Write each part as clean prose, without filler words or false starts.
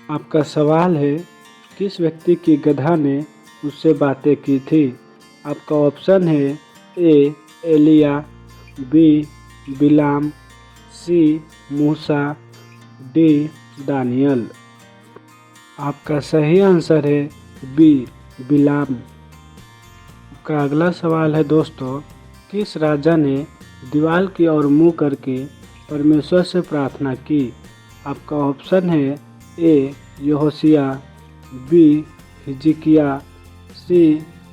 आपका सवाल है, किस व्यक्ति की गधा ने उससे बातें की थी? आपका ऑप्शन है ए एलिया, बी बिलाम, सी मूसा, डी दानियल। आपका सही आंसर है बी बिलाम। आपका अगला सवाल है दोस्तों, किस राजा ने दीवार की ओर मुँह करके परमेश्वर से प्रार्थना की? आपका ऑप्शन है ए यहोशिया, बी हिजकिया, सी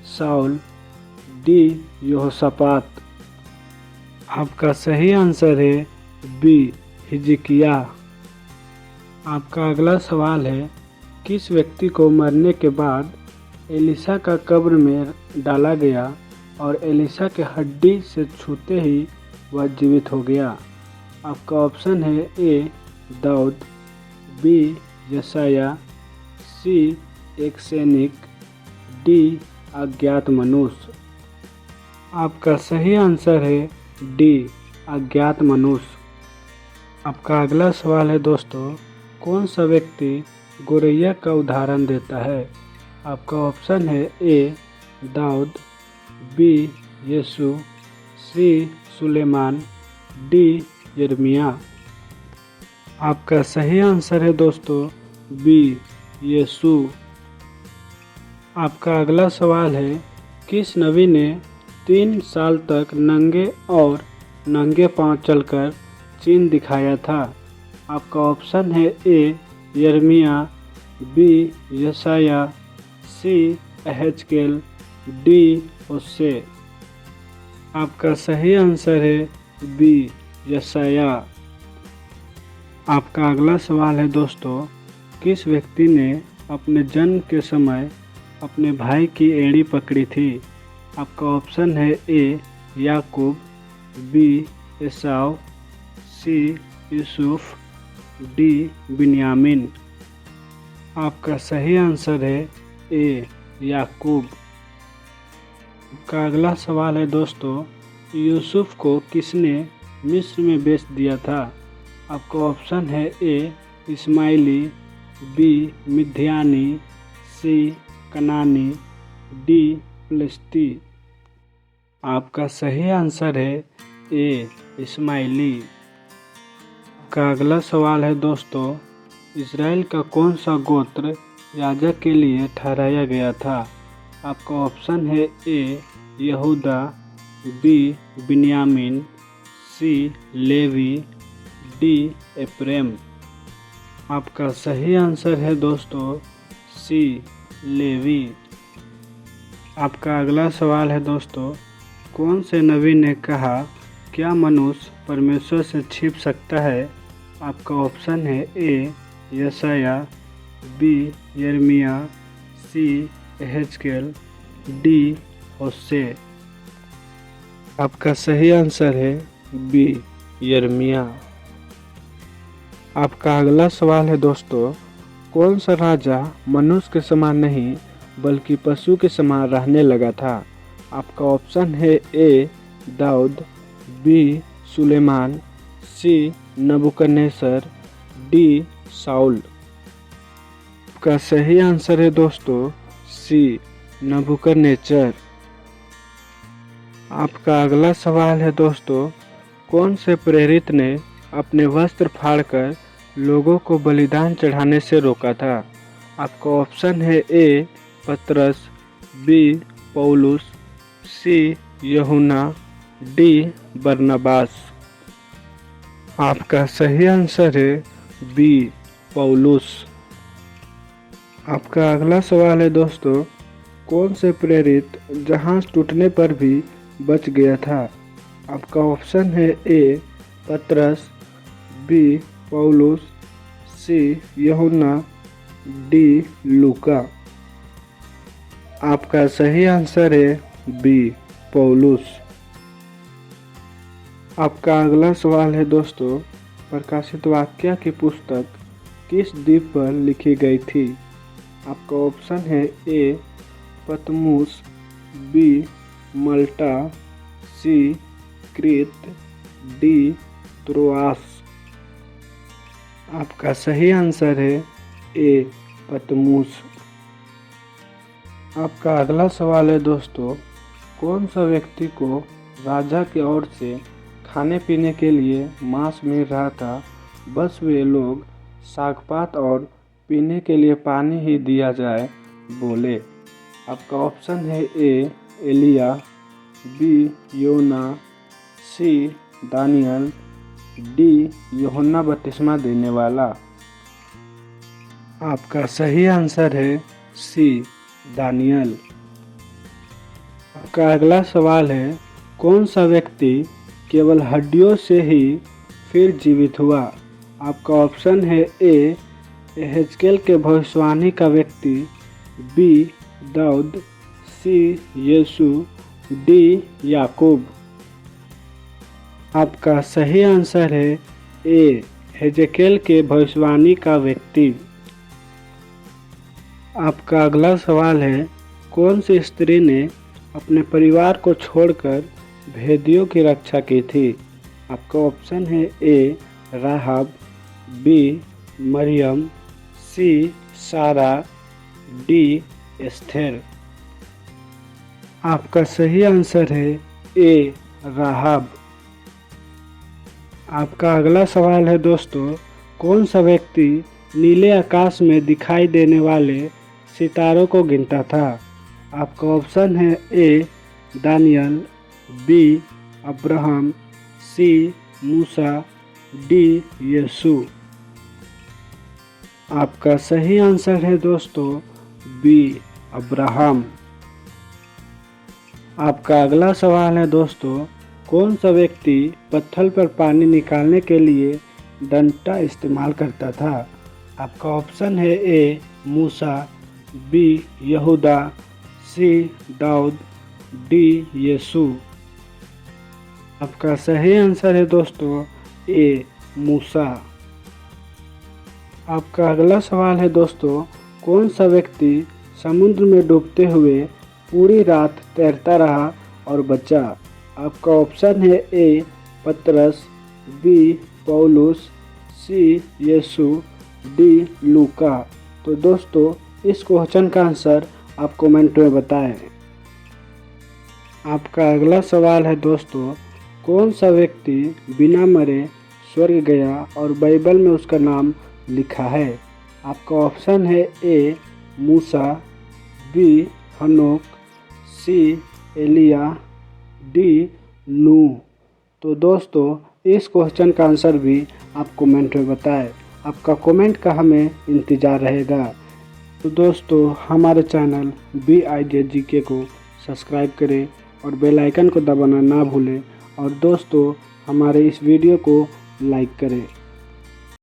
साउल, डी यहोशापात। आपका सही आंसर है बी हिजकिया। आपका अगला सवाल है, किस व्यक्ति को मरने के बाद एलिशा का कब्र में डाला गया और एलिशा के हड्डी से छूते ही वह जीवित हो गया? आपका ऑप्शन है ए दाऊद, बी यशाया, सी एक सैनिक, डी अज्ञात मनुष्य। आपका सही आंसर है डी अज्ञात मनुष्य। आपका अगला सवाल है दोस्तों, कौन सा व्यक्ति गोरैया का उदाहरण देता है? आपका ऑप्शन है ए दाऊद, बी यीशु, सी सुलेमान, डी यिर्मयाह। आपका सही आंसर है दोस्तों बी यीशु। आपका अगला सवाल है, किस नबी ने 3 साल तक नंगे और नंगे पांव चलकर चिन्ह दिखाया था? आपका ऑप्शन है ए यिर्मयाह, बी यशाया, सी एहेजकेल, डी होशे। आपका सही आंसर है बी यशाया। आपका अगला सवाल है दोस्तों, किस व्यक्ति ने अपने जन्म के समय अपने भाई की एड़ी पकड़ी थी? आपका ऑप्शन है ए याकूब, बी एसाव, सी यूसुफ, डी बिन्यामीन। आपका सही आंसर है ए याकूब। आपका अगला सवाल है दोस्तों, यूसुफ को किसने मिस्र में बेच दिया था? आपका ऑप्शन है ए इस्माइली, बी मिद्यानी, सी कनानी, डी फिलिस्ती। आपका सही आंसर है ए इस्माइली। आपका अगला सवाल है दोस्तों, इज़राइल का कौन सा गोत्र याजक के लिए ठहराया गया था? आपका ऑप्शन है ए यहूदा, बी बिन्यामीन, सी लेवी, डी एप्रैम। आपका सही आंसर है दोस्तों सी लेवी। आपका अगला सवाल है दोस्तों, कौन से नबी ने कहा, क्या मनुष्य परमेश्वर से छिप सकता है? आपका ऑप्शन है ए यशाया, बी यिर्मयाह, सी एहेजकेल, डी होशे। आपका सही आंसर है बी यिर्मयाह। आपका अगला सवाल है दोस्तों, कौन सा राजा मनुष्य के समान नहीं बल्कि पशु के समान रहने लगा था? आपका ऑप्शन है ए दाऊद, बी सुलेमान, सी नबूकदनेस्सर, डी साउल। आपका सही आंसर है दोस्तों सी नबूकदनेस्सर। आपका अगला सवाल है दोस्तों, कौन से प्रेरित ने अपने वस्त्र फाड़कर लोगों को बलिदान चढ़ाने से रोका था? आपका ऑप्शन है ए पतरस, बी पौलुस, सी यूहन्ना, डी बरनबास। आपका सही आंसर है बी पौलुस। आपका अगला सवाल है दोस्तों, कौन से प्रेरित जहाज टूटने पर भी बच गया था? आपका ऑप्शन है ए पतरस, बी पौलुस, सी यूहन्ना, डी लूका। आपका सही आंसर है बी पौलुस। आपका अगला सवाल है दोस्तों, प्रकाशित वाक्य की पुस्तक किस द्वीप पर लिखी गई थी? आपका ऑप्शन है ए पतमुस, बी मल्टा, सी क्रीत, डी त्रोआस। आपका सही आंसर है ए पतमूस। आपका अगला सवाल है दोस्तों, कौन सा व्यक्ति को राजा की ओर से खाने पीने के लिए मांस मिल रहा था, बस वे लोग सागपात और पीने के लिए पानी ही दिया जाए बोले। आपका ऑप्शन है ए एलिया, बी योना, सी दानियल, डी यूहन्ना बपतिस्मा देने वाला। आपका सही आंसर है सी दानियल। आपका अगला सवाल है, कौन सा व्यक्ति केवल हड्डियों से ही फिर जीवित हुआ। आपका ऑप्शन है ए एहेजकेल के भविष्यवाणी का व्यक्ति, बी दाऊद, सी यीशु, डी याकूब। आपका सही आंसर है ए हेजकेल के भविष्यवाणी का व्यक्ति। आपका अगला सवाल है, कौन सी स्त्री ने अपने परिवार को छोड़कर भेदियों की रक्षा की थी। आपका ऑप्शन है ए राहब, बी मरियम, सी सारा, डी एस्थेर। आपका सही आंसर है ए राहब। आपका अगला सवाल है दोस्तों, कौन सा व्यक्ति नीले आकाश में दिखाई देने वाले सितारों को गिनता था। आपका ऑप्शन है ए दानियल, बी अब्राहम, सी मूसा, डी यीशु। आपका सही आंसर है दोस्तों बी अब्राहम। आपका अगला सवाल है दोस्तों, कौन सा व्यक्ति पत्थर पर पानी निकालने के लिए डंडा इस्तेमाल करता था। आपका ऑप्शन है ए मूसा, बी यहूदा, सी दाऊद, डी यीशु। आपका सही आंसर है दोस्तों ए मूसा। आपका अगला सवाल है दोस्तों, कौन सा व्यक्ति समुद्र में डूबते हुए पूरी रात तैरता रहा और बचा। आपका ऑप्शन है ए पतरस, बी पौलुस, सी यीशु, डी लूका। तो दोस्तों इस क्वेश्चन का आंसर आप कमेंट में बताएं। आपका अगला सवाल है दोस्तों, कौन सा व्यक्ति बिना मरे स्वर्ग गया और बाइबल में उसका नाम लिखा है। आपका ऑप्शन है ए मूसा, बी हनोक, सी एलिया, डी नूह। तो दोस्तों इस क्वेश्चन का आंसर भी आप कमेंट में बताएं। आपका कमेंट का हमें इंतज़ार रहेगा। तो दोस्तों हमारे चैनल BIJGK को सब्सक्राइब करें और बेल आइकन को दबाना ना भूलें और दोस्तों हमारे इस वीडियो को लाइक करें।